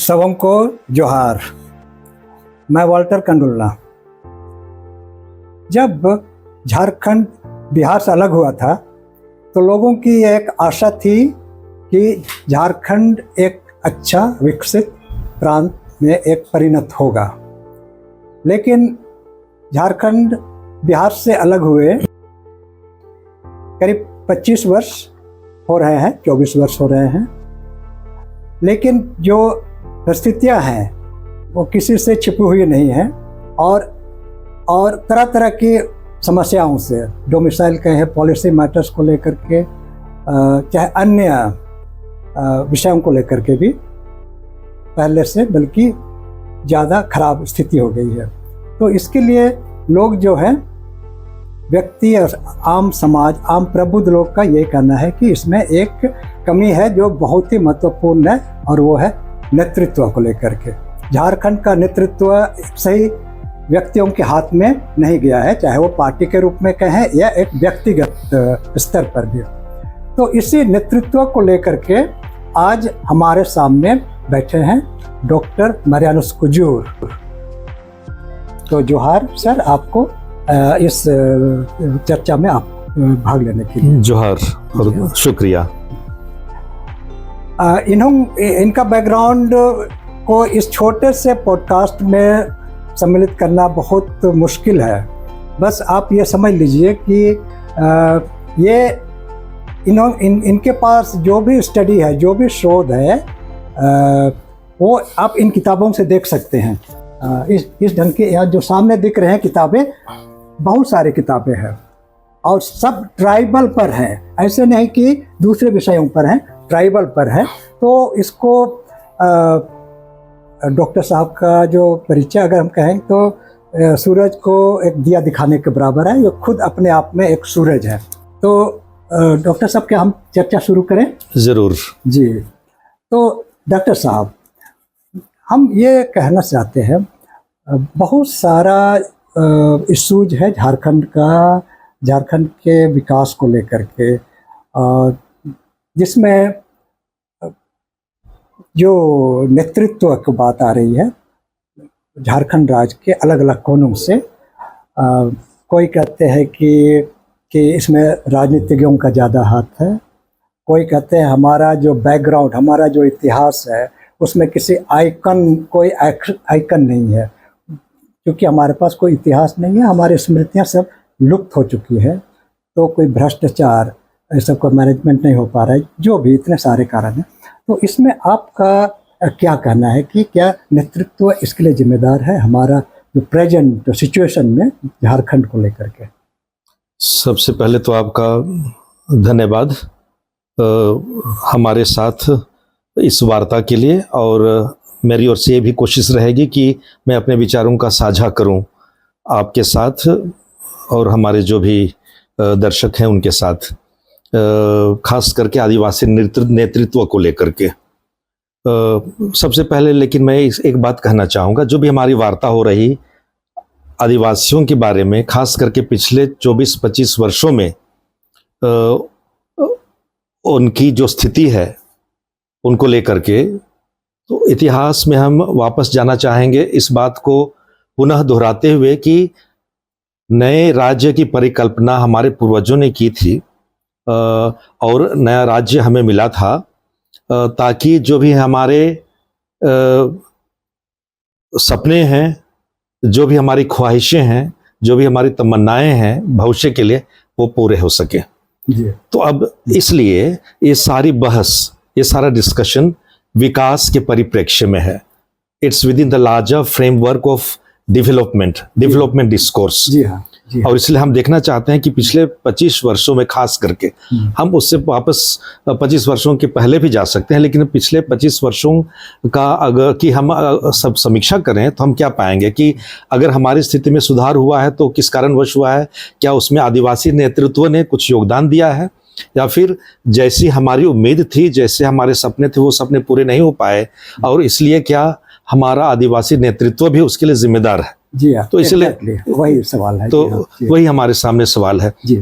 सबको जोहार। मैं वाल्टर कंडुल्ला। जब झारखंड बिहार से अलग हुआ था तो लोगों की एक आशा थी कि झारखंड एक अच्छा विकसित प्रांत में एक परिणत होगा, लेकिन झारखंड बिहार से अलग हुए करीब 25 वर्ष हो रहे हैं, 24 वर्ष हो रहे हैं, लेकिन जो परिस्थितियां हैं वो किसी से छिपी हुई नहीं हैं और तरह तरह की समस्याओं से, डोमिसाइल के हैं, पॉलिसी मैटर्स को लेकर के, चाहे अन्य विषयों को लेकर के भी पहले से बल्कि ज़्यादा खराब स्थिति हो गई है। तो इसके लिए लोग जो हैं, व्यक्ति और आम समाज, आम प्रबुद्ध लोग का ये कहना है कि इसमें एक कमी है जो बहुत ही महत्वपूर्ण है, और वो है नेतृत्व को लेकर के। झारखंड का नेतृत्व सही व्यक्तियों के हाथ में नहीं गया है, चाहे वो पार्टी के रूप में कहें या एक व्यक्तिगत स्तर पर भी। तो इसी नेतृत्व को लेकर के आज हमारे सामने बैठे हैं डॉक्टर मरियानुस कुजूर। तो जोहार सर, आपको इस चर्चा में आप भाग लेने के लिए। जोहार और शुक्रिया। इनका बैकग्राउंड को इस छोटे से पॉडकास्ट में सम्मिलित करना बहुत मुश्किल है। बस आप ये समझ लीजिए कि ये इनके पास जो भी स्टडी है, जो भी शोध है, वो आप इन किताबों से देख सकते हैं। इस ढंग के यहाँ जो सामने दिख रहे हैं किताबें, बहुत सारी किताबें हैं और सब ट्राइबल पर हैं। ऐसे नहीं कि दूसरे विषयों पर हैं, ट्राइबल पर है। तो इसको डॉक्टर साहब का जो परिचय अगर हम कहें तो सूरज को एक दिया दिखाने के बराबर है। ये खुद अपने आप में एक सूरज है। तो डॉक्टर साहब, क्या हम चर्चा शुरू करें? ज़रूर जी। तो डॉक्टर साहब, हम ये कहना चाहते हैं, बहुत सारा इशूज है झारखंड का, झारखंड के विकास को लेकर के, जिसमें जो नेतृत्व की बात आ रही है झारखंड राज्य के अलग अलग कोनों से। कोई कहते हैं कि इसमें राजनीतिज्ञों का ज़्यादा हाथ है, कोई कहते हैं हमारा जो बैकग्राउंड, हमारा जो इतिहास है उसमें किसी कोई आइकन नहीं है, क्योंकि हमारे पास कोई इतिहास नहीं है, हमारी स्मृतियाँ सब लुप्त हो चुकी है। तो कोई भ्रष्टाचार, ऐसा कोई मैनेजमेंट नहीं हो पा रहा है, जो भी इतने सारे कारण हैं। तो इसमें आपका क्या कहना है कि क्या नेतृत्व इसके लिए जिम्मेदार है, हमारा जो प्रेजेंट सिचुएशन में झारखंड को लेकर के? सबसे पहले तो आपका धन्यवाद हमारे साथ इस वार्ता के लिए, और मेरी ओर से ये भी कोशिश रहेगी कि मैं अपने विचारों का साझा करूं आपके साथ और हमारे जो भी दर्शक हैं उनके साथ, खास करके आदिवासी नेतृत्व को लेकर के। सबसे पहले लेकिन मैं एक बात कहना चाहूँगा, जो भी हमारी वार्ता हो रही आदिवासियों के बारे में, खास करके पिछले 24-25 वर्षों में उनकी जो स्थिति है उनको लेकर के, तो इतिहास में हम वापस जाना चाहेंगे, इस बात को पुनः दोहराते हुए कि नए राज्य की परिकल्पना हमारे पूर्वजों ने की थी, और नया राज्य हमें मिला था ताकि जो भी हमारे सपने हैं, जो भी हमारी ख्वाहिशें हैं, जो भी हमारी तमन्नाएं हैं भविष्य के लिए, वो पूरे हो सके। तो अब इसलिए ये सारी बहस, ये सारा डिस्कशन विकास के परिप्रेक्ष्य में है। It's within the larger framework of development discourse. जी हाँ। और इसलिए हम देखना चाहते हैं कि पिछले 25 वर्षों में, खास करके हम उससे वापस 25 वर्षों के पहले भी जा सकते हैं, लेकिन पिछले 25 वर्षों का अगर कि हम सब समीक्षा करें तो हम क्या पाएंगे कि अगर हमारी स्थिति में सुधार हुआ है तो किस कारणवश हुआ है? क्या उसमें आदिवासी नेतृत्व ने कुछ योगदान दिया है, या फिर जैसी हमारी उम्मीद थी, जैसे हमारे सपने थे, वो सपने पूरे नहीं हो पाए, और इसलिए क्या हमारा आदिवासी नेतृत्व भी उसके लिए जिम्मेदार है? जी हाँ। तो इसलिए वही सवाल है। तो वही हमारे सामने सवाल है। जी।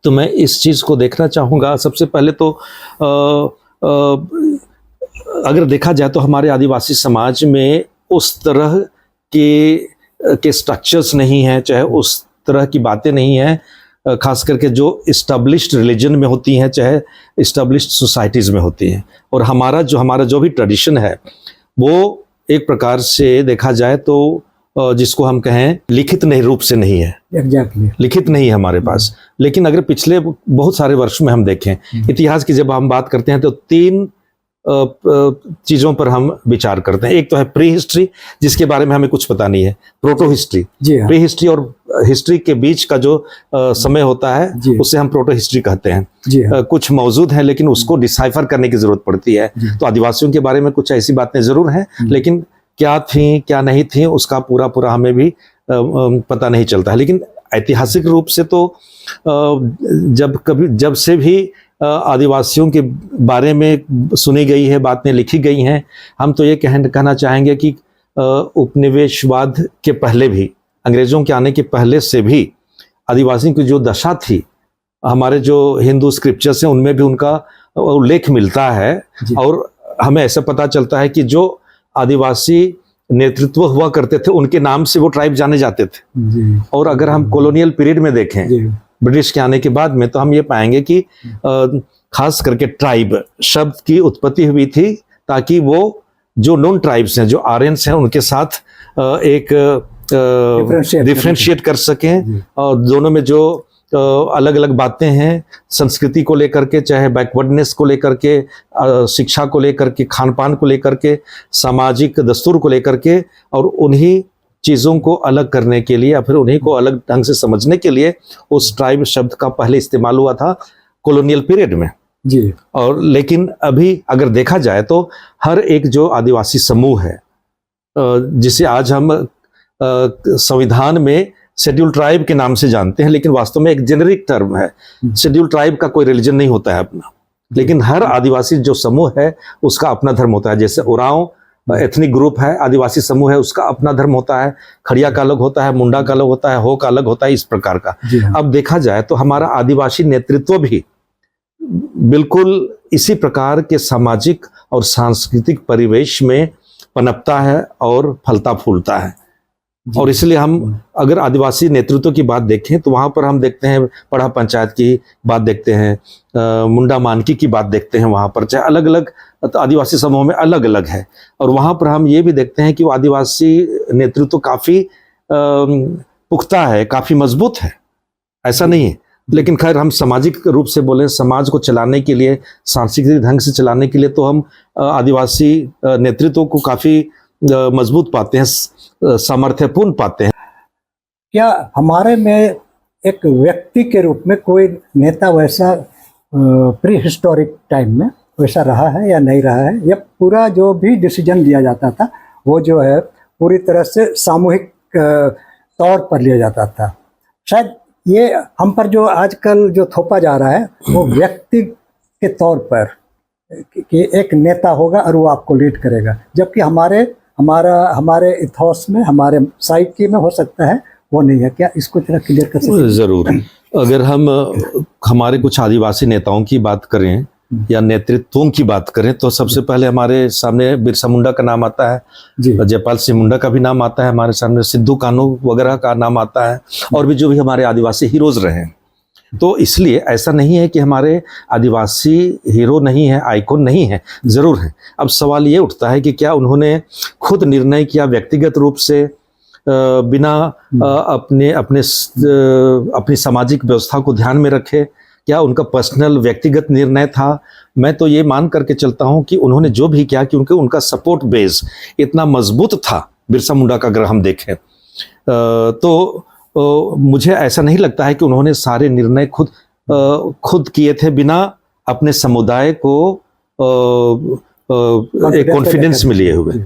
तो मैं इस चीज़ को देखना चाहूँगा। सबसे पहले तो अगर देखा जाए तो हमारे आदिवासी समाज में उस तरह के स्ट्रक्चर्स नहीं हैं, चाहे उस तरह की बातें नहीं हैं, खास करके जो इस्टेब्लिश्ड रिलीजन में होती हैं, चाहे इस्टेब्लिश्ड सोसाइटीज़ में होती हैं। और हमारा जो भी ट्रेडिशन है वो एक प्रकार से देखा जाए तो जिसको हम कहें लिखित नहीं रूप से नहीं है, एग्जैक्टली लिखित नहीं है हमारे पास। लेकिन अगर पिछले बहुत सारे वर्षों में हम देखें इतिहास की, जब हम बात करते हैं तो 3 चीज़ों पर हम विचार करते हैं। एक तो है प्री हिस्ट्री, जिसके बारे में हमें कुछ पता नहीं है, प्रोटो हिस्ट्री। जी हाँ, प्री हिस्ट्री और हिस्ट्री के बीच का जो समय होता जी। है उसे हम प्रोटो हिस्ट्री कहते हैं। जी हाँ, कुछ मौजूद है लेकिन उसको डिसाइफर करने की जरूरत पड़ती है। तो आदिवासियों के बारे में कुछ ऐसी बातें जरूर हैं, लेकिन क्या थी क्या नहीं थी उसका पूरा हमें भी पता नहीं चलता है। लेकिन ऐतिहासिक रूप से तो जब से भी आदिवासियों के बारे में सुनी गई है, बातें लिखी गई हैं, हम तो ये कहना चाहेंगे कि उपनिवेशवाद के पहले भी, अंग्रेजों के आने के पहले से भी आदिवासियों की जो दशा थी, हमारे जो हिंदू स्क्रिप्चर्स हैं उनमें भी उनका उल्लेख मिलता है। और हमें ऐसा पता चलता है कि जो आदिवासी नेतृत्व हुआ करते थे उनके नाम से वो ट्राइब जाने जाते थे। जी। और अगर हम कॉलोनियल पीरियड में देखें जी। ब्रिटिश के आने के बाद में, तो हम ये पाएंगे कि खास करके ट्राइब शब्द की उत्पत्ति हुई थी ताकि वो जो नॉन ट्राइब्स हैं, जो आर्यंस हैं, उनके साथ एक डिफरेंशिएट कर सकें। और दोनों में जो अलग अलग बातें हैं, संस्कृति को लेकर के, चाहे बैकवर्डनेस को लेकर के, शिक्षा को लेकर के, खान पान को लेकर के, सामाजिक दस्तूर को लेकर के, और उन्हीं चीज़ों को अलग करने के लिए या फिर उन्हीं को अलग ढंग से समझने के लिए उस ट्राइब शब्द का पहले इस्तेमाल हुआ था कॉलोनियल पीरियड में। जी। और लेकिन अभी अगर देखा जाए तो हर एक जो आदिवासी समूह है, जिसे आज हम संविधान में शेड्यूल ट्राइब के नाम से जानते हैं, लेकिन वास्तव में एक जेनेरिक टर्म है। शेड्यूल ट्राइब का कोई रिलीजन नहीं होता है अपना, लेकिन हर आदिवासी जो समूह है उसका अपना धर्म होता है। जैसे उरांव एथनिक ग्रुप है, आदिवासी समूह है, उसका अपना धर्म होता है। खड़िया का अलग होता है, मुंडा का अलग होता है, हो का अलग होता है, इस प्रकार का। अब देखा जाए तो हमारा आदिवासी नेतृत्व भी बिल्कुल इसी प्रकार के सामाजिक और सांस्कृतिक परिवेश में पनपता है और फलता फूलता है। और इसलिए हम अगर आदिवासी नेतृत्व की बात देखें तो वहाँ पर हम देखते हैं पढ़ा पंचायत की बात देखते हैं, मुंडा मानकी की बात देखते हैं। वहाँ पर चाहे अलग अलग आदिवासी समूह में अलग अलग है, और वहाँ पर हम ये भी देखते हैं कि वो आदिवासी नेतृत्व काफ़ी पुख्ता है, काफ़ी मजबूत है, ऐसा नहीं है। लेकिन खैर हम सामाजिक रूप से बोलें, समाज को चलाने के लिए, सांस्कृतिक ढंग से चलाने के लिए, तो हम आदिवासी नेतृत्व को काफ़ी मजबूत पाते हैं, सामर्थ्यपूर्ण पाते हैं। क्या हमारे में एक व्यक्ति के रूप में कोई नेता वैसा प्री हिस्टोरिक टाइम में वैसा रहा है या नहीं रहा है? या पूरा जो भी डिसीजन लिया जाता था वो जो है पूरी तरह से सामूहिक तौर पर लिया जाता था? शायद ये हम पर जो आजकल जो थोपा जा रहा है वो व्यक्ति के तौर पर कि एक नेता होगा और वो आपको लीड करेगा, जबकि हमारे इथॉस में, हमारे साइकी में हो सकता है वो नहीं है। क्या इसको जरा क्लियर कर सकते हैं? जरूर। अगर हम हमारे कुछ आदिवासी नेताओं की बात करें या नेतृत्वों की बात करें तो सबसे पहले हमारे सामने बिरसा मुंडा का नाम आता है, जयपाल सिंह मुंडा का भी नाम आता है, हमारे सामने सिद्धू कान्हू वगैरह का नाम आता है, और भी जो भी हमारे आदिवासी हीरोज रहे हैं। तो इसलिए ऐसा नहीं है कि हमारे आदिवासी हीरो नहीं है, आइकॉन नहीं है, जरूर है। अब सवाल ये उठता है कि क्या उन्होंने खुद निर्णय किया व्यक्तिगत रूप से, बिना अपनी सामाजिक व्यवस्था को ध्यान में रखे? क्या उनका पर्सनल व्यक्तिगत निर्णय था? मैं तो ये मान करके चलता हूं कि उन्होंने जो भी किया कि उनका सपोर्ट बेस इतना मजबूत था बिरसा मुंडा का, अगर हम देखें तो मुझे ऐसा नहीं लगता है कि उन्होंने सारे निर्णय खुद किए थे बिना अपने समुदाय को एक कॉन्फिडेंस में लिए हुए।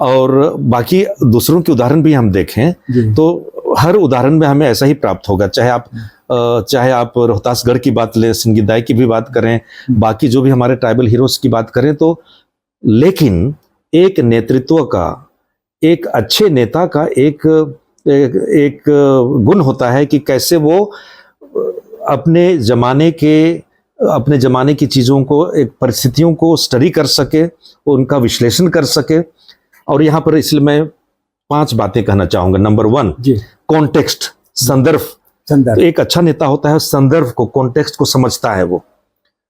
और बाकी दूसरों के उदाहरण भी हम देखें तो हर उदाहरण में हमें ऐसा ही प्राप्त होगा। चाहे आप रोहतासगढ़ की बात लें, सिंगिदाई की भी बात करें, बाकी जो भी हमारे ट्राइबल हीरोज की बात करें, तो लेकिन एक नेतृत्व का, एक अच्छे नेता का एक गुण होता है कि कैसे वो अपने जमाने के अपने ज़माने की चीज़ों को, एक परिस्थितियों को स्टडी कर सके, उनका विश्लेषण कर सके। और यहाँ पर इसलिए मैं 5 बातें कहना चाहूँगा। नंबर 1, जी, कॉन्टेक्स्ट, संदर्भ। संदर्भ। तो एक अच्छा नेता होता है संदर्भ को, कॉन्टेक्स्ट को समझता है वो।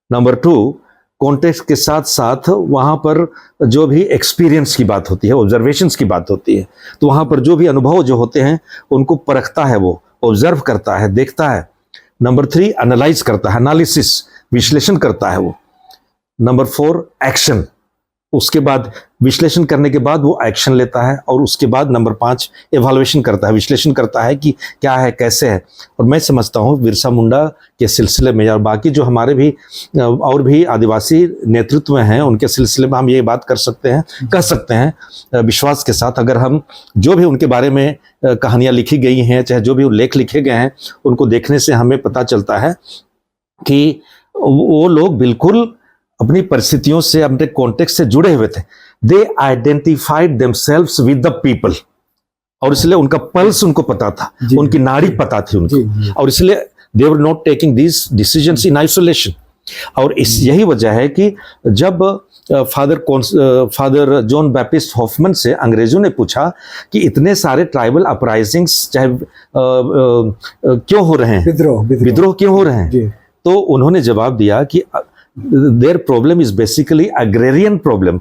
नंबर 2, कॉन्टेक्स्ट के साथ साथ वहाँ पर जो भी एक्सपीरियंस की बात होती है, ऑब्जर्वेशंस की बात होती है, तो वहाँ पर जो भी अनुभव जो होते हैं उनको परखता है, वो ऑब्जर्व करता है, देखता है। नंबर 3, एनालाइज करता है, एनालिसिस, विश्लेषण करता है वो। Number 4, action. उसके बाद विश्लेषण करने के बाद वो एक्शन लेता है। और उसके बाद नंबर 5, एवैल्यूएशन करता है, विश्लेषण करता है कि क्या है, कैसे है। और मैं समझता हूँ बिरसा मुंडा के सिलसिले में और बाकी जो हमारे भी और भी आदिवासी नेतृत्व में हैं, उनके सिलसिले में हम ये बात कर सकते हैं, कह सकते हैं विश्वास के साथ, अगर हम जो भी उनके बारे में कहानियाँ लिखी गई हैं, चाहे जो भी लेख लिखे गए हैं, उनको देखने से हमें पता चलता है कि वो लोग बिल्कुल अपनी परिस्थितियों से, अपने कॉन्टेक्स्ट से जुड़े हुए थे। They identified themselves with the people, और इसलिए उनका पल्स उनको पता था, उनकी नाड़ी पता थी उनको, और इसलिए they were not taking these decisions in isolation. और इस यही वजह है कि जब फादर जॉन बैप्टिस्ट हॉफमैन से अंग्रेजों ने पूछा कि इतने सारे ट्राइबल अपराइजिंग्स चाहे क्यों हो रहे हैं, विद्रोह क्यों हो रहे हैं, तो उन्होंने जवाब दिया कि their problem is basically agrarian problem.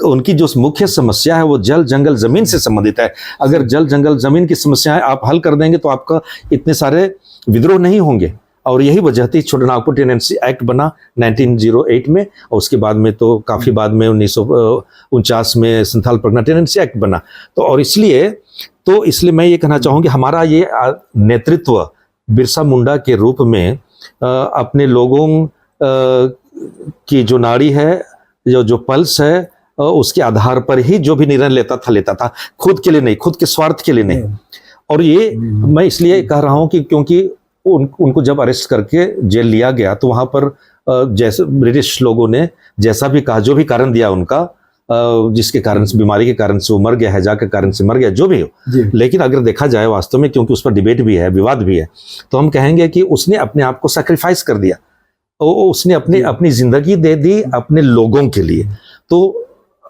उनकी जो मुख्य समस्या है वो जल जंगल जमीन से संबंधित है। अगर जल जंगल जमीन की समस्याएं आप हल कर देंगे तो आपका इतने सारे विद्रोह नहीं होंगे। और यही वजह थी छोटानागपुर टेनेंसी एक्ट बना 1908 में, और उसके बाद में तो काफ़ी बाद में 1949 में संथाल परगना टेनेंसी एक्ट बना। तो और इसलिए मैं ये कहना चाहूँगी, हमारा ये नेतृत्व बिरसा मुंडा के रूप में अपने लोगों की जो नाड़ी है, जो पल्स है, उसके आधार पर ही जो भी निर्णय लेता था, खुद के लिए नहीं, खुद के स्वार्थ के लिए नहीं। और ये मैं इसलिए कह रहा हूँ कि क्योंकि उनको जब अरेस्ट करके जेल लिया गया तो वहाँ पर जैसे ब्रिटिश लोगों ने जैसा भी कहा, जो भी कारण दिया उनका, जिसके कारण से, बीमारी के कारण से वो मर गया, हैजा के कारण से मर गया, जो भी हो, लेकिन अगर देखा जाए वास्तव में, क्योंकि उस पर डिबेट भी है, विवाद भी है, तो हम कहेंगे कि उसने अपने आप को सैक्रिफाइस कर दिया, उसने अपनी जिंदगी दे दी अपने लोगों के लिए। तो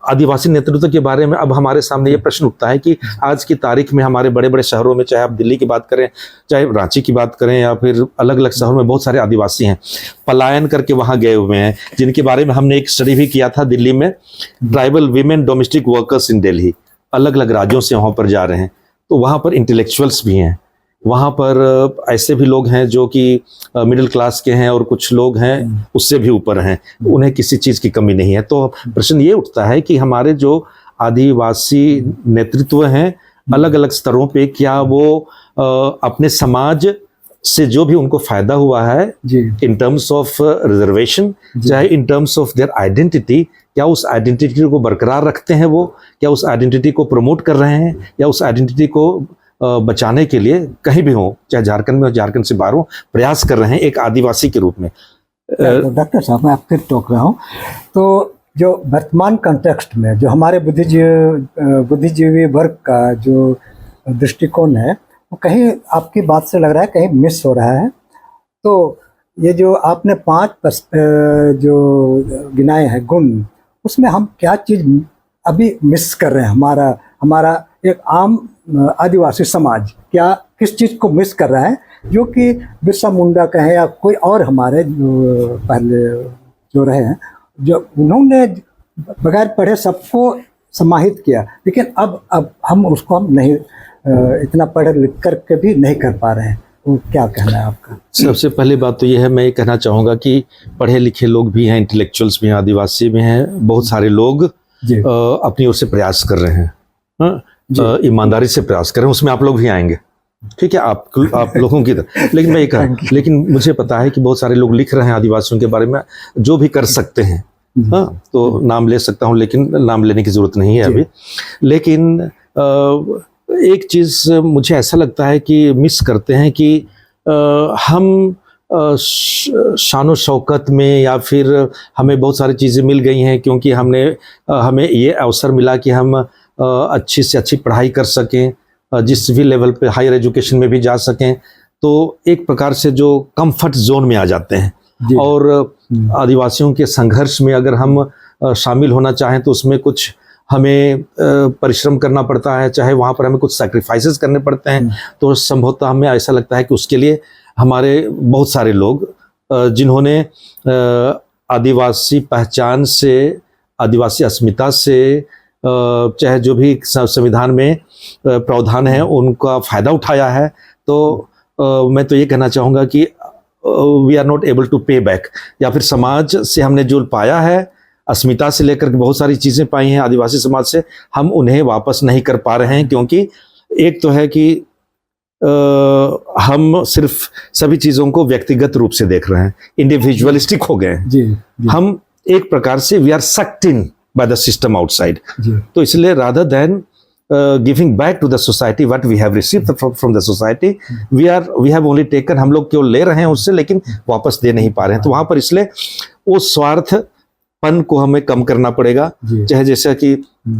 आदिवासी नेतृत्व के बारे में अब हमारे सामने ये प्रश्न उठता है कि आज की तारीख में हमारे बड़े बड़े शहरों में, चाहे आप दिल्ली की बात करें, चाहे रांची की बात करें, या फिर अलग अलग शहरों में बहुत सारे आदिवासी हैं, पलायन करके वहाँ गए हुए हैं, जिनके बारे में हमने एक स्टडी भी किया था दिल्ली में। Tribal women domestic workers in Delhi, अलग अलग राज्यों से वहाँ पर जा रहे हैं। तो वहाँ पर इंटेलेक्चुअल्स भी हैं, वहाँ पर ऐसे भी लोग हैं जो कि मिडिल क्लास के हैं, और कुछ लोग हैं उससे भी ऊपर हैं, उन्हें किसी चीज़ की कमी नहीं है। तो प्रश्न ये उठता है कि हमारे जो आदिवासी नेतृत्व हैं अलग अलग स्तरों पे, क्या वो अपने समाज से जो भी उनको फायदा हुआ है इन टर्म्स ऑफ रिजर्वेशन, चाहे in terms of their identity, क्या उस आइडेंटिटी को बरकरार रखते हैं वो, क्या उस आइडेंटिटी को प्रमोट कर रहे हैं, या उस आइडेंटिटी को बचाने के लिए कहीं भी हो, चाहे झारखंड में हो, झारखंड से बाहर हो, प्रयास कर रहे हैं एक आदिवासी के रूप में। डॉक्टर साहब, मैं आपसे टोक रहा हूँ, तो जो वर्तमान कॉन्टेक्स्ट में जो हमारे बुद्धिजीवी वर्ग का जो दृष्टिकोण है, वो कहीं आपकी बात से लग रहा है कहीं मिस हो रहा है। तो ये जो आपने 5 जो गिनाए हैं गुण, उसमें हम क्या चीज़ अभी मिस कर रहे हैं? हमारा एक आम आदिवासी समाज क्या किस चीज़ को मिस कर रहा है, जो कि बिरसा मुंडा कहें या कोई और हमारे जो पहले जो रहे हैं, जो उन्होंने बगैर पढ़े सबको समाहित किया, लेकिन अब हम उसको नहीं इतना पढ़े लिख कर के भी नहीं कर पा रहे हैं। वो क्या कहना है आपका? सबसे पहली बात तो ये है, मैं ये कहना चाहूँगा कि पढ़े लिखे लोग भी हैं, इंटेलेक्चुअल्स भी हैं, आदिवासी भी हैं, बहुत सारे लोग अपनी ओर से प्रयास कर रहे हैं, ईमानदारी से प्रयास कर रहे हैं, उसमें आप लोग भी आएंगे, ठीक है, आप लोगों की तरह। लेकिन मैं ये कह, लेकिन मुझे पता है कि बहुत सारे लोग लिख रहे हैं आदिवासियों के बारे में, जो भी कर सकते हैं। हाँ, तो नाम ले सकता हूँ, लेकिन नाम लेने की जरूरत नहीं है अभी। लेकिन एक चीज़ मुझे ऐसा लगता है कि मिस करते हैं कि हम शान शौकत में, या फिर हमें बहुत सारी चीज़ें मिल गई हैं क्योंकि हमें ये अवसर मिला कि हम अच्छी से अच्छी पढ़ाई कर सकें, जिस भी लेवल पे हायर एजुकेशन में भी जा सकें, तो एक प्रकार से जो कंफर्ट जोन में आ जाते हैं, जी। और आदिवासियों के संघर्ष में अगर हम शामिल होना चाहें तो उसमें कुछ हमें परिश्रम करना पड़ता है, चाहे वहाँ पर हमें कुछ सैक्रिफाइसेस करने पड़ते हैं, तो संभवतः हमें ऐसा लगता है कि उसके लिए हमारे बहुत सारे लोग जिन्होंने आदिवासी पहचान से, आदिवासी अस्मिता से, चाहे जो भी संविधान में प्रावधान है उनका फ़ायदा उठाया है, तो मैं तो ये कहना चाहूँगा कि we are not able to pay back, या फिर समाज से हमने जो पाया है, अस्मिता से लेकर के बहुत सारी चीज़ें पाई हैं आदिवासी समाज से, हम उन्हें वापस नहीं कर पा रहे हैं, क्योंकि एक तो है कि हम सिर्फ सभी चीज़ों को व्यक्तिगत रूप से देख रहे हैं, इंडिविजुअलिस्टिक हो गए हैं। जी। हम एक प्रकार से we are sucked in by the system outside. तो इसलिए rather than giving back to the society what we have received from the society, we have only taken, हम लोग केवल ले रहे हैं उससे लेकिन वापस दे नहीं पा रहे हैं। तो वहां पर इसलिए वो स्वार्थपन को हमें कम करना पड़ेगा। चाहे जैसा कि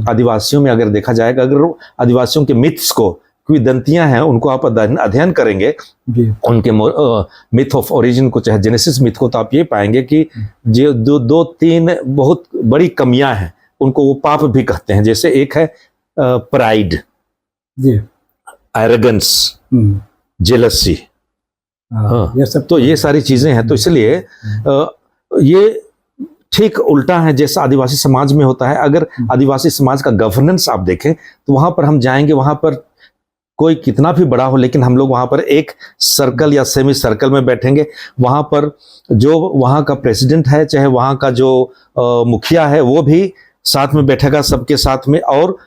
आदिवासियों में अगर देखा जाएगा, अगर आदिवासियों के मिथ्स को, किंवदंतियां हैं, उनको आप अध्ययन करेंगे, उनके मिथ ऑफ ओरिजिन को, चाहे जेनेसिस मिथ को, तो आप ये पाएंगे कि जो दो तीन बहुत बड़ी कमियां हैं, उनको वो पाप भी कहते हैं। जैसे एक है प्राइड, एरोगेंस, जेलसी, ये सब तो ये सारी चीजें हैं। तो इसलिए ये ठीक उल्टा है जैसा आदिवासी समाज में होता है। अगर आदिवासी समाज का गवर्नेंस आप देखें तो वहां पर हम जाएंगे, वहां पर कोई कितना भी बड़ा हो, लेकिन हम लोग वहां पर एक सर्कल या सेमी सर्कल में बैठेंगे। वहां पर जो वहां का प्रेसिडेंट है, चाहे वहां का जो मुखिया है, वो भी साथ में बैठेगा सबके साथ में, और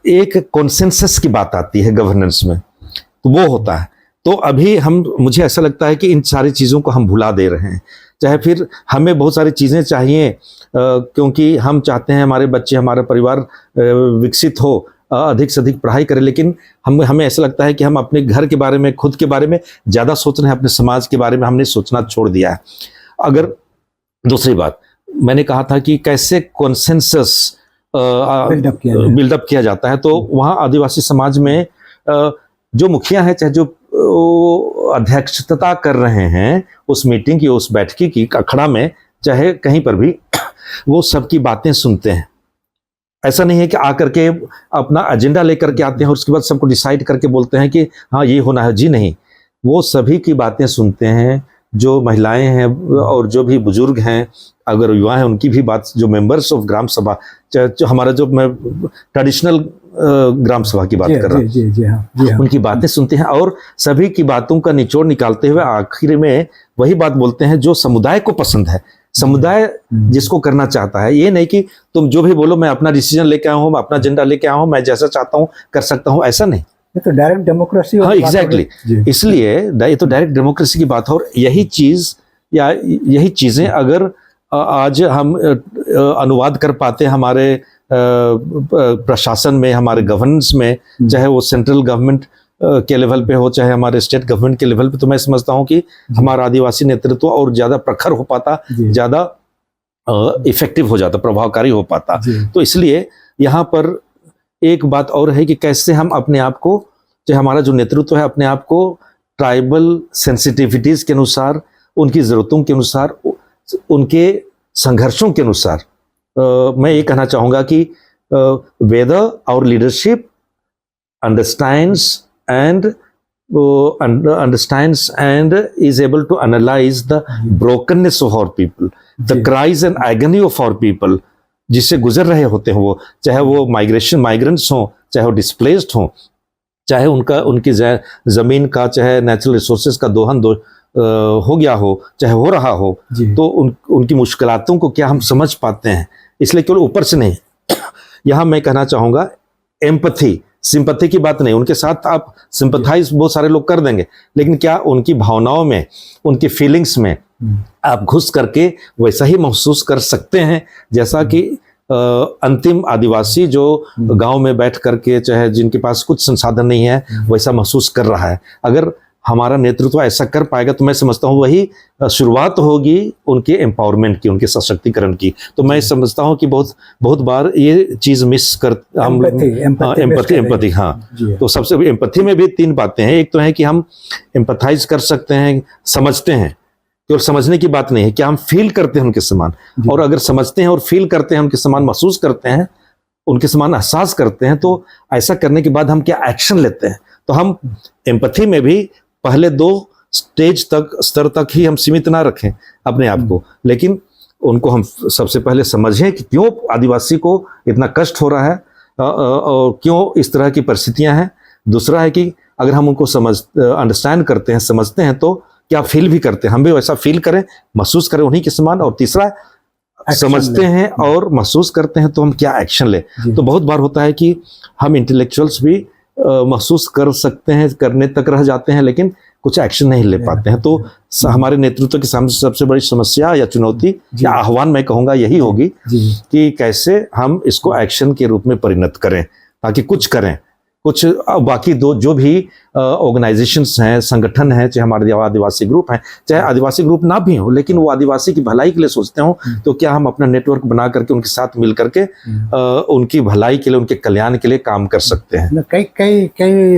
एक कॉन्सेंसस की बात आती है गवर्नेंस में, तो वो होता है। तो अभी मुझे ऐसा लगता है कि इन सारी चीज़ों को हम भुला दे रहे हैं। चाहे फिर हमें बहुत सारी चीज़ें चाहिए, क्योंकि हम चाहते हैं हमारे बच्चे, हमारा परिवार विकसित हो, अधिक से अधिक पढ़ाई करें, लेकिन हमें ऐसा लगता है कि हम अपने घर के बारे में, खुद के बारे में ज़्यादा सोच रहे हैं, अपने समाज के बारे में हमने सोचना छोड़ दिया है। अगर दूसरी बात मैंने कहा था कि कैसे कॉन्सेंसस बिल्डअप किया जाता है, तो वहाँ आदिवासी समाज में जो मुखिया है, चाहे जो अध्यक्षता कर रहे हैं उस मीटिंग की, उस बैठकी की, अखड़ा में, चाहे कहीं पर भी, वो सबकी बातें सुनते हैं। ऐसा नहीं है कि आकर के अपना एजेंडा लेकर के आते हैं और उसके बाद सबको डिसाइड करके बोलते हैं कि हाँ ये होना है। जी नहीं, वो सभी की बातें सुनते हैं। जो महिलाएं हैं और जो भी बुजुर्ग हैं, अगर युवा हैं, उनकी भी बात, जो मेंबर्स ऑफ ग्राम सभा, जो हमारा जो मैं ट्रेडिशनल ग्राम सभा की बात कर रहा हूँ, उनकी बातें सुनते हैं और सभी की बातों का निचोड़ निकालते हुए आखिर में वही बात बोलते हैं जो समुदाय को पसंद है, समुदाय जिसको करना चाहता है। ये नहीं कि तुम जो भी बोलो मैं अपना डिसीजन लेके आया हूँ, मैं अपना एजेंडा लेके आया हूँ, मैं जैसा चाहता हूँ कर सकता हूँ, ऐसा नहीं। ये तो डायरेक्ट डेमोक्रेसी। हाँ, एग्जैक्टली। इसलिए ये तो डायरेक्ट डेमोक्रेसी की बात है। और यही चीज या यही चीजें अगर आज हम अनुवाद कर पाते हैं हमारे प्रशासन में, हमारे गवर्नेंस में, चाहे वो सेंट्रल गवर्नमेंट के लेवल पे हो, चाहे हमारे स्टेट गवर्नमेंट के लेवल पे, तो मैं समझता हूँ कि हमारा आदिवासी नेतृत्व और ज्यादा प्रखर हो पाता, ज्यादा इफेक्टिव हो जाता, प्रभावकारी हो पाता। तो इसलिए यहाँ पर एक बात और है कि कैसे हम अपने आप को, चाहे हमारा जो नेतृत्व है, अपने आप को ट्राइबल सेंसिटिविटीज के अनुसार, उनकी जरूरतों के अनुसार, उनके संघर्षों के अनुसार, मैं ये कहना चाहूँगा कि whether our leadership understands and is able to analyze the brokenness of our people, the cries and agony of our people, जिससे गुजर रहे होते हैं वो, चाहे वो माइग्रेंट्स हों, चाहे वो डिस्प्लेस्ड हों, चाहे उनकी जमीन का, चाहे नेचुरल रिसोर्सेज का दोहन हो गया हो, चाहे हो रहा हो, तो उनकी मुश्किलातों को क्या हम समझ पाते हैं। इसलिए केवल ऊपर से नहीं, यहाँ मैं कहना चाहूँगा एम्पैथी, सिंपैथी की बात नहीं। उनके साथ आप सिंपैथाइज बहुत सारे लोग कर देंगे, लेकिन क्या उनकी भावनाओं में, उनकी फीलिंग्स में आप घुस करके वैसा ही महसूस कर सकते हैं जैसा कि अंतिम आदिवासी जो गांव में बैठ करके, चाहे जिनके पास कुछ संसाधन नहीं है, वैसा महसूस कर रहा है। अगर हमारा नेतृत्व ऐसा कर पाएगा तो मैं समझता हूँ वही शुरुआत होगी उनके एम्पावरमेंट की, उनके सशक्तिकरण की। तो मैं समझता हूँ कि बहुत बार ये चीज मिस कर हम एम्पैथी। हाँ, तो सबसे एम्पैथी में भी तीन बातें हैं। एक तो है कि हम एम्पैथाइज कर सकते हैं, समझते हैं, केवल समझने की बात नहीं है, क्या हम फील करते हैं उनके समान। और अगर समझते हैं और फील करते हैं, उनके समान महसूस करते हैं, उनके समान एहसास करते हैं, तो ऐसा करने के बाद हम क्या एक्शन लेते हैं। तो हम एम्पैथी में भी पहले 2 स्तर तक ही हम सीमित ना रखें अपने आप को, लेकिन उनको हम सबसे पहले समझें कि क्यों आदिवासी को इतना कष्ट हो रहा है और क्यों इस तरह की परिस्थितियां हैं। दूसरा है कि अगर हम उनको अंडरस्टैंड करते हैं, समझते हैं, तो क्या फील भी करते हैं, हम भी वैसा फील करें, महसूस करें उन्हीं के समान। और तीसरा, समझते हैं और महसूस करते हैं तो हम क्या एक्शन लें। तो बहुत बार होता है कि हम इंटेलेक्चुअल्स भी महसूस कर सकते हैं, करने तक रह जाते हैं, लेकिन कुछ एक्शन नहीं ले पाते हैं। तो हमारे नेतृत्व के सामने सबसे बड़ी समस्या या चुनौती या आह्वान मैं कहूँगा यही होगी कि कैसे हम इसको एक्शन के रूप में परिणत करें, ताकि कुछ करें। कुछ बाकी जो भी ऑर्गेनाइजेशंस हैं, संगठन हैं, चाहे हमारे आदिवासी ग्रुप हैं, चाहे आदिवासी ग्रुप ना भी हो, लेकिन वो आदिवासी की भलाई के लिए सोचते हो, तो क्या हम अपना नेटवर्क बना करके उनके साथ मिल करके उनकी भलाई के लिए, उनके कल्याण के लिए काम कर सकते हैं। कई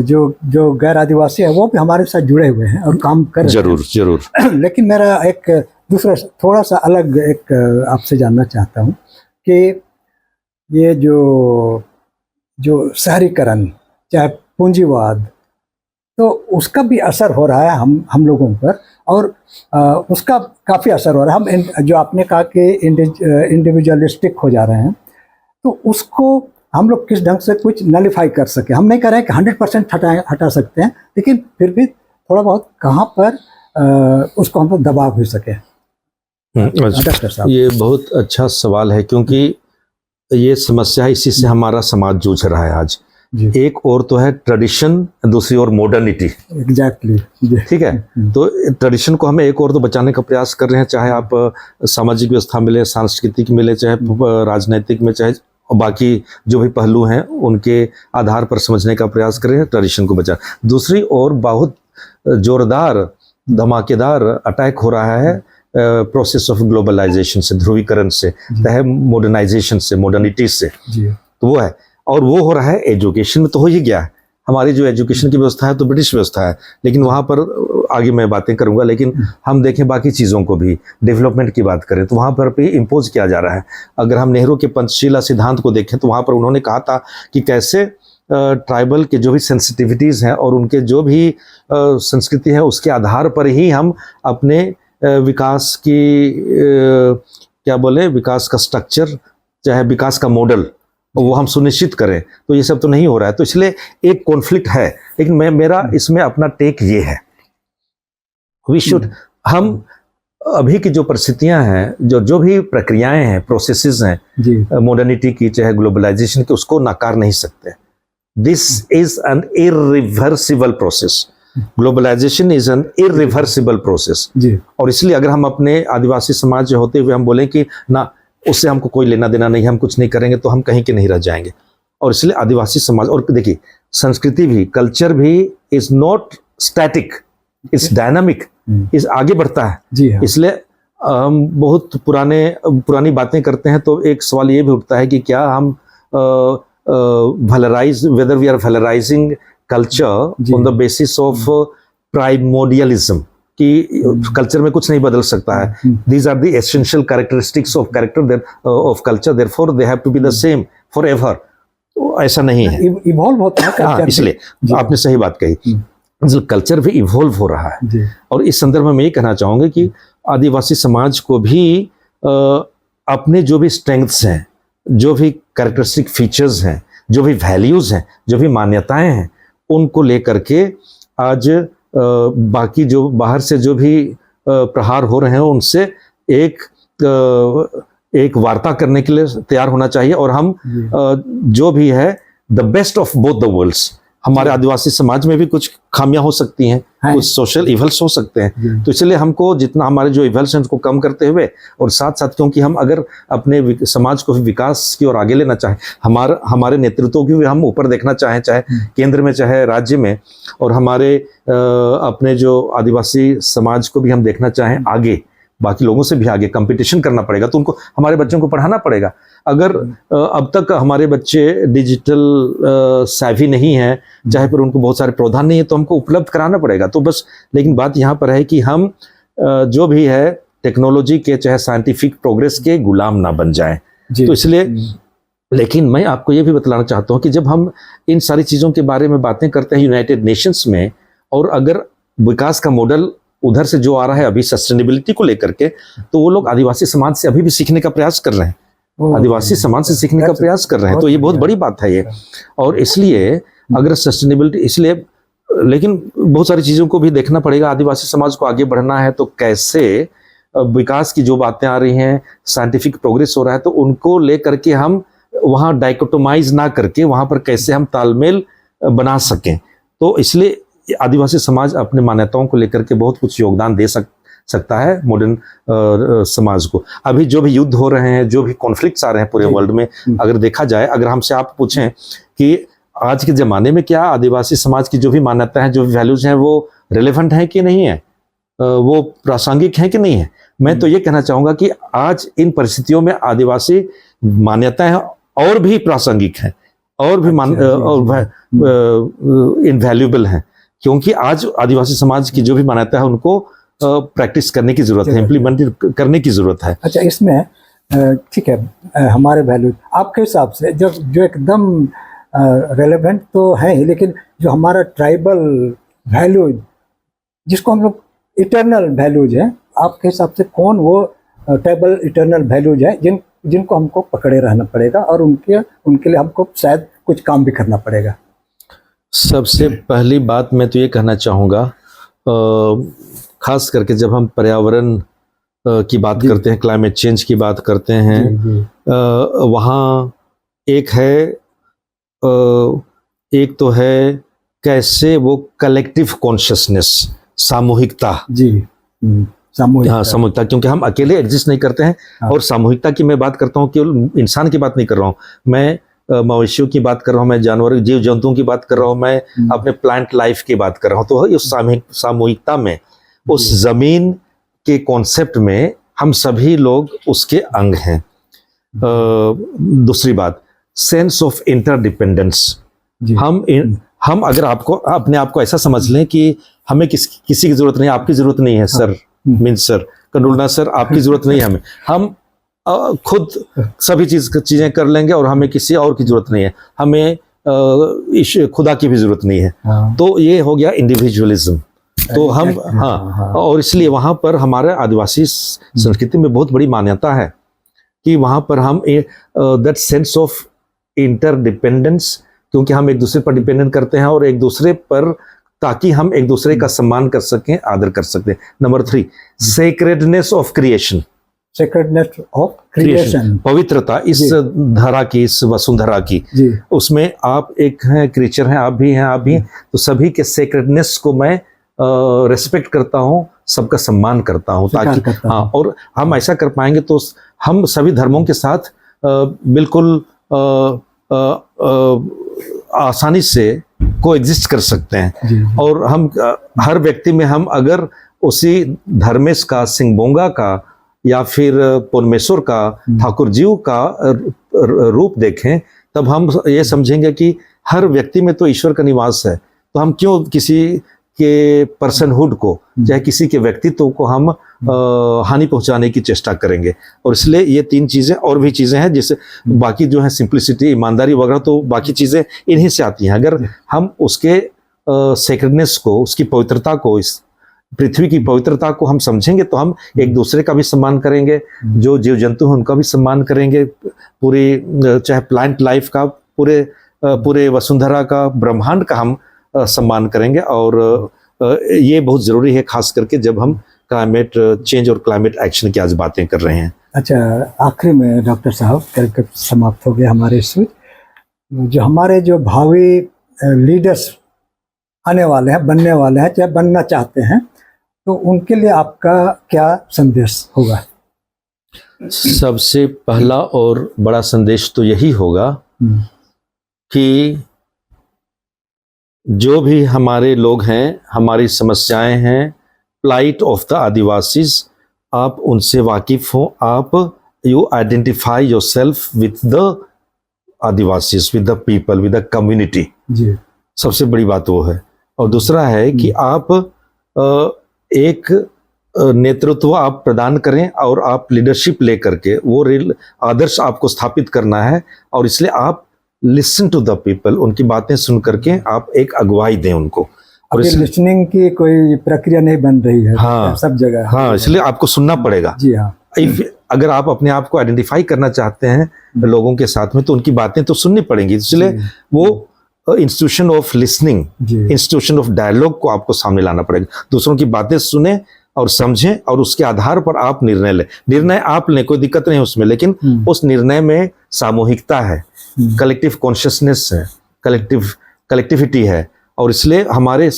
जो गैर आदिवासी है वो भी हमारे साथ जुड़े हुए हैं और काम कर रहे हैं। जरूर। लेकिन मेरा एक दूसरा थोड़ा सा अलग एक आपसे जानना चाहता हूँ कि ये जो शहरीकरण, चाहे पूंजीवाद, तो उसका भी असर हो रहा है हम लोगों पर, और उसका काफ़ी असर हो रहा है। हम जो आपने कहा कि इंडिविजुअलिस्टिक हो जा रहे हैं, तो उसको हम लोग किस ढंग से कुछ नलिफाई कर सके। हम नहीं कह रहे हैं कि 100% हटा सकते हैं, लेकिन फिर भी थोड़ा बहुत कहाँ पर उसको हम लोग दबाव हो सके। डॉक्टर साहब, ये बहुत अच्छा सवाल है, क्योंकि ये समस्या है, इसी से हमारा समाज जूझ रहा है आज। एक और तो है ट्रेडिशन, दूसरी ओर मॉडर्निटी। एग्जैक्टली, ठीक है। तो ट्रेडिशन को हमें एक और तो बचाने का प्रयास कर रहे हैं, चाहे आप सामाजिक व्यवस्था मिले, सांस्कृतिक मिले, चाहे राजनीतिक में, चाहे बाकी जो भी पहलू हैं उनके आधार पर समझने का प्रयास कर रहे हैं, ट्रेडिशन को बचा। दूसरी ओर बहुत जोरदार धमाकेदार अटैक हो रहा है प्रोसेस ऑफ ग्लोबलाइजेशन से, ध्रुवीकरण से, चाहे मॉडर्नाइजेशन से, मॉडर्निटी से। तो वो है, और वो हो रहा है एजुकेशन में, तो हो ही गया है। हमारी जो एजुकेशन की व्यवस्था है तो ब्रिटिश व्यवस्था है, लेकिन वहाँ पर आगे मैं बातें करूँगा। लेकिन हम देखें बाकी चीज़ों को भी, डेवलपमेंट की बात करें तो वहाँ पर भी इम्पोज किया जा रहा है। अगर हम नेहरू के पंचशीला सिद्धांत को देखें तो वहाँ पर उन्होंने कहा था कि कैसे ट्राइबल के जो भी सेंसिटिविटीज़ हैं और उनके जो भी संस्कृति है, उसके आधार पर ही हम अपने विकास की क्या बोले, विकास का स्ट्रक्चर, चाहे विकास का मॉडल, वो हम सुनिश्चित करें। तो ये सब तो नहीं हो रहा है, तो इसलिए एक कॉन्फ्लिक्ट है। लेकिन मेरा इसमें अपना टेक ये है, वी शुड, हम अभी की जो परिस्थितियां हैं, जो भी प्रक्रियाएं हैं, प्रोसेसेस हैं मॉडर्निटी की, चाहे ग्लोबलाइजेशन की, उसको नकार नहीं सकते। This is an irreversible process. Globalisation is an irreversible process. और इसलिए अगर हम अपने आदिवासी समाज होते हुए हम बोलें कि ना, उससे हमको कोई लेना देना नहीं, हम कुछ नहीं करेंगे, तो हम कहीं के नहीं रह जाएंगे। और इसलिए आदिवासी समाज, और देखिए संस्कृति भी, कल्चर भी is not static, it's dynamic, इस आगे बढ़ता है। इसलिए हम बहुत पुरानी बातें करते हैं, तो एक सवाल ये भी उठता है कि क्या हम whether we are valorizing culture on the basis of primordialism, कि कल्चर में कुछ नहीं बदल सकता है। These are the essential characteristics of culture, therefore they have to be the same forever। ऐसा नहीं है, इवॉल्व होता है कल्चर। इसलिए आपने सही बात कही, कल्चर भी इवॉल्व हो रहा है। और इस संदर्भ में मैं ये कहना चाहूँगा कि आदिवासी समाज को भी अपने जो भी स्ट्रेंथ्स हैं, जो भी कैरेक्टरिस्टिक फीचर्स हैं, जो भी वैल्यूज़ हैं, जो भी मान्यताएं हैं, उनको लेकर के आज बाकी जो बाहर से जो भी प्रहार हो रहे हैं उनसे एक वार्ता करने के लिए तैयार होना चाहिए। और हम जो भी है the best of both the worlds, हमारे आदिवासी समाज में भी कुछ खामियां हो सकती हैं, कुछ सोशल इवल्स हो सकते हैं, तो इसलिए हमको जितना हमारे जो इवल्स हैं उसको कम करते हुए, और साथ साथ क्योंकि हम अगर अपने समाज को भी विकास की ओर आगे लेना चाहें, हमारे नेतृत्व की भी हम ऊपर देखना चाहें, चाहे केंद्र में चाहे राज्य में, और हमारे अपने जो आदिवासी समाज को भी हम देखना चाहें आगे, बाकी लोगों से भी आगे कंपटीशन करना पड़ेगा, तो उनको हमारे बच्चों को पढ़ाना पड़ेगा। अगर अब तक हमारे बच्चे डिजिटल savvy नहीं है, चाहे पर उनको बहुत सारे प्रावधान नहीं है, तो हमको उपलब्ध कराना पड़ेगा। तो बस, लेकिन बात यहाँ पर है कि हम जो भी है टेक्नोलॉजी के चाहे साइंटिफिक प्रोग्रेस के गुलाम ना बन जाएं। तो इसलिए, लेकिन मैं आपको ये भी बतलाना चाहता हूँ कि जब हम इन सारी चीज़ों के बारे में बातें करते हैं यूनाइटेड नेशंस में, और अगर विकास का मॉडल उधर से जो आ रहा है अभी सस्टेनेबिलिटी को लेकर के, तो वो लोग आदिवासी समाज से अभी भी सीखने का प्रयास कर रहे हैं, आदिवासी समाज से सीखने का प्रयास कर रहे हैं। तो ये बहुत बड़ी बात है ये। और इसलिए अगर सस्टेनेबिलिटी, इसलिए, लेकिन बहुत सारी चीज़ों को भी देखना पड़ेगा। आदिवासी समाज को आगे बढ़ना है तो कैसे विकास की जो बातें आ रही हैं, साइंटिफिक प्रोग्रेस हो रहा है, तो उनको लेकर के हम वहाँ डाइकोटोमाइज ना करके वहाँ पर कैसे हम तालमेल बना सकें। तो इसलिए आदिवासी समाज अपने मान्यताओं को लेकर के बहुत कुछ योगदान दे सकता है मॉडर्न समाज को। अभी जो भी युद्ध हो रहे हैं, जो भी कॉन्फ्लिक्ट्स आ रहे हैं पूरे वर्ल्ड में, अगर देखा जाए, अगर हमसे आप पूछें कि आज के ज़माने में क्या आदिवासी समाज की जो भी मान्यता है, जो भी वैल्यूज हैं, वो रिलेवेंट हैं कि नहीं है, वो प्रासंगिक हैं कि नहीं है, मैं तो ये कहना चाहूँगा कि आज इन परिस्थितियों में आदिवासी मान्यताएं और भी प्रासंगिक हैं, और भी इनवैल्यूएबल हैं, क्योंकि आज आदिवासी समाज की जो भी मान्यता है उनको प्रैक्टिस करने की जरूरत है, इम्प्लीमेंट करने की जरूरत है। अच्छा, इसमें ठीक है, हमारे वैल्यू आपके हिसाब से जो एकदम रेलेवेंट तो है ही, लेकिन जो हमारा ट्राइबल वैल्यूज, जिसको हम लोग इटर्नल वैल्यूज है, आपके हिसाब से कौन वो ट्राइबल इटर्नल वैल्यूज है जिनको हमको पकड़े रहना पड़ेगा और उनके लिए हमको शायद कुछ काम भी करना पड़ेगा? सबसे पहली बात मैं तो ये कहना चाहूँगा, खास करके जब हम पर्यावरण की बात करते हैं, क्लाइमेट चेंज की बात करते हैं, वहाँ एक तो है कैसे वो कलेक्टिव कॉन्शियसनेस, सामूहिकता, सामूहिकता, क्योंकि हम अकेले एग्जिस्ट नहीं करते हैं। और सामूहिकता की मैं बात करता हूँ, केवल इंसान की बात नहीं कर रहा हूँ, मैं मवेशियों की बात कर रहा हूँ, मैं जानवर, जीव जंतुओं की बात कर रहा हूँ, मैं अपने प्लांट लाइफ की बात कर रहा हूँ। तो उस सामूहिकता में, उस जमीन के कॉन्सेप्ट में हम सभी लोग उसके अंग हैं। दूसरी बात, सेंस ऑफ इंटरडिपेंडेंस। हम अगर अपने आप को ऐसा समझ लें कि हमें किसी की जरूरत नहीं, आपकी जरूरत नहीं है सर, मीन्स सर कंडोलना सर, आपकी जरूरत नहीं है, हम खुद सभी चीजें कर लेंगे और हमें किसी और की जरूरत नहीं है, हमें खुदा की भी जरूरत नहीं है। तो ये हो गया इंडिविजुअलिज्म। तो हम और इसलिए वहां पर हमारे आदिवासी संस्कृति में बहुत बड़ी मान्यता है कि वहां पर हम दैट सेंस ऑफ इंटरडिपेंडेंस, क्योंकि हम एक दूसरे पर डिपेंडेंट करते हैं और एक दूसरे पर, ताकि हम एक दूसरे का सम्मान कर सकें, आदर कर सकें। Number 3, sacredness of creation. Sacredness of creation, पवित्रता इस धरा की, इस वसुंधरा की, उसमें आप एक हैं, क्रीचर हैं, आप भी हैं, तो सभी के सेक्रेडनेस को मैं रेस्पेक्ट करता हूँ, सबका सम्मान करता हूँ, ताकि और हम ऐसा कर पाएंगे तो हम सभी धर्मों के साथ बिल्कुल आसानी से को एग्जिस्ट कर सकते हैं। और हम हर व्यक्ति में, हम अगर उसी धर्मेश का, सिंगबोंगा का, या फिर परमेश्वर का, ठाकुर जीव का रूप देखें, तब हम ये समझेंगे कि हर व्यक्ति में तो ईश्वर का निवास है। तो हम क्यों किसी के पर्सनहुड को, चाहे किसी के व्यक्तित्व को हम हानि पहुंचाने की चेष्टा करेंगे। और इसलिए ये 3 चीजें, और भी चीजें हैं जिससे बाकी जो है सिंप्लिसिटी, ईमानदारी वगैरह, तो बाकी चीजें इन्हीं से आती हैं। अगर हम उसके सेक्रेडनेस को, उसकी पवित्रता को, इस पृथ्वी की पवित्रता को हम समझेंगे, तो हम एक दूसरे का भी सम्मान करेंगे, जो जीव जंतु हैं उनका भी सम्मान करेंगे, पूरी चाहे प्लांट लाइफ का, पूरे वसुंधरा का, ब्रह्मांड का हम सम्मान करेंगे। और ये बहुत ज़रूरी है, खास करके जब हम क्लाइमेट चेंज और क्लाइमेट एक्शन की आज बातें कर रहे हैं। अच्छा, आखिरी में डॉक्टर साहब, करके समाप्त हो गया हमारे स्विच, जो हमारे जो भावी लीडर्स आने वाले हैं, बनने वाले हैं, चाहे बनना चाहते हैं, तो उनके लिए आपका क्या संदेश होगा? सबसे पहला और बड़ा संदेश तो यही होगा कि जो भी हमारे लोग हैं, हमारी समस्याएं हैं, प्लाइट ऑफ द आदिवासीज, आप उनसे वाकिफ हो, आप you identify yourself with the Adivasis, with the people, with the community. जी सबसे बड़ी बात वो है। और दूसरा है कि आप एक नेतृत्व आप प्रदान करें और आप लीडरशिप लेकर के वो आदर्श आपको स्थापित करना है, और इसलिए आप लिसन टू द पीपल, उनकी बातें सुन करके आप एक अगुवाई दें उनको। और अभी लिसनिंग की कोई प्रक्रिया नहीं बन रही है। हाँ, सब जगह। हाँ, इसलिए आपको सुनना पड़ेगा। जी हाँ। अगर आप अपने आप को आइडेंटिफाई करना चाहते हैं लोगों के साथ में, तो उनकी बातें तो सुननी पड़ेंगी। इसलिए वो institution of listening, institution of dialogue को आपको सामने लाना पड़ेगा। दूसरों की बातें सुने और समझें, और उसके आधार पर आप निर्णय लें। निर्णय आप लें, कोई दिक्कत नहीं उसमें, लेकिन उस निर्णय में सामूहिकता है, कलेक्टिव कॉन्शियसनेस है, कलेक्टिविटी है। और इसलिए हमारे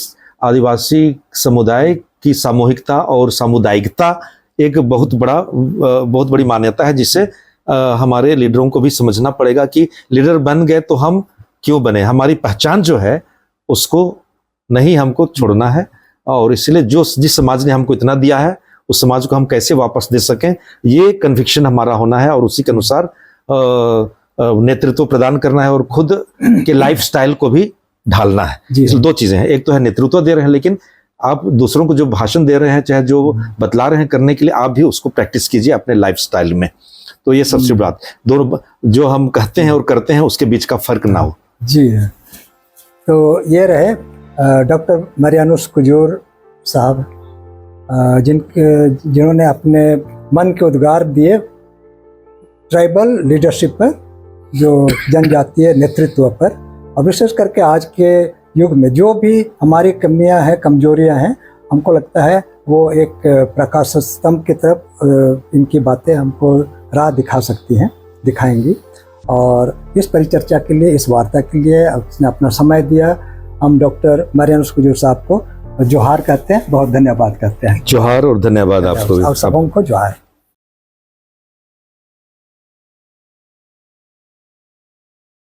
आदिवासी समुदाय की सामूहिकता और सामुदायिकता एक बहुत बड़ी मान्यता है, जिसे हमारे लीडरों को भी समझना पड़ेगा कि लीडर बन गए तो हम क्यों बने। हमारी पहचान जो है उसको नहीं हमको छोड़ना है, और इसलिए जिस समाज ने हमको इतना दिया है उस समाज को हम कैसे वापस दे सकें, ये कन्विक्शन हमारा होना है, और उसी के अनुसार नेतृत्व प्रदान करना है, और खुद के लाइफस्टाइल को भी ढालना है। इसलिए दो चीजें हैं, एक तो है नेतृत्व दे रहे हैं, लेकिन आप दूसरों को जो भाषण दे रहे हैं, चाहे जो बतला रहे हैं करने के लिए, आप भी उसको प्रैक्टिस कीजिए अपने लाइफस्टाइल में। तो ये सबसे बड़ी बात, दोनों जो हम कहते हैं और करते हैं उसके बीच का फर्क ना हो। जी हाँ। तो ये रहे डॉक्टर मरियानुस कुजूर साहब, जिन्होंने अपने मन के उद्गार दिए ट्राइबल लीडरशिप पर, जो जनजातीय नेतृत्व पर, और विशेष करके आज के युग में जो भी हमारी कमियां हैं, कमजोरियां हैं, हमको लगता है वो एक प्रकाश स्तंभ की तरफ इनकी बातें हमको राह दिखा सकती हैं, दिखाएंगी। और इस परिचर्चा के लिए, इस वार्ता के लिए उसने अपना समय दिया। हम डॉक्टर मरियानुस कुजूर साहब को जोहार कहते हैं, बहुत धन्यवाद करते हैं। जोहार और धन्यवाद आपको। आप सबों को जोहार।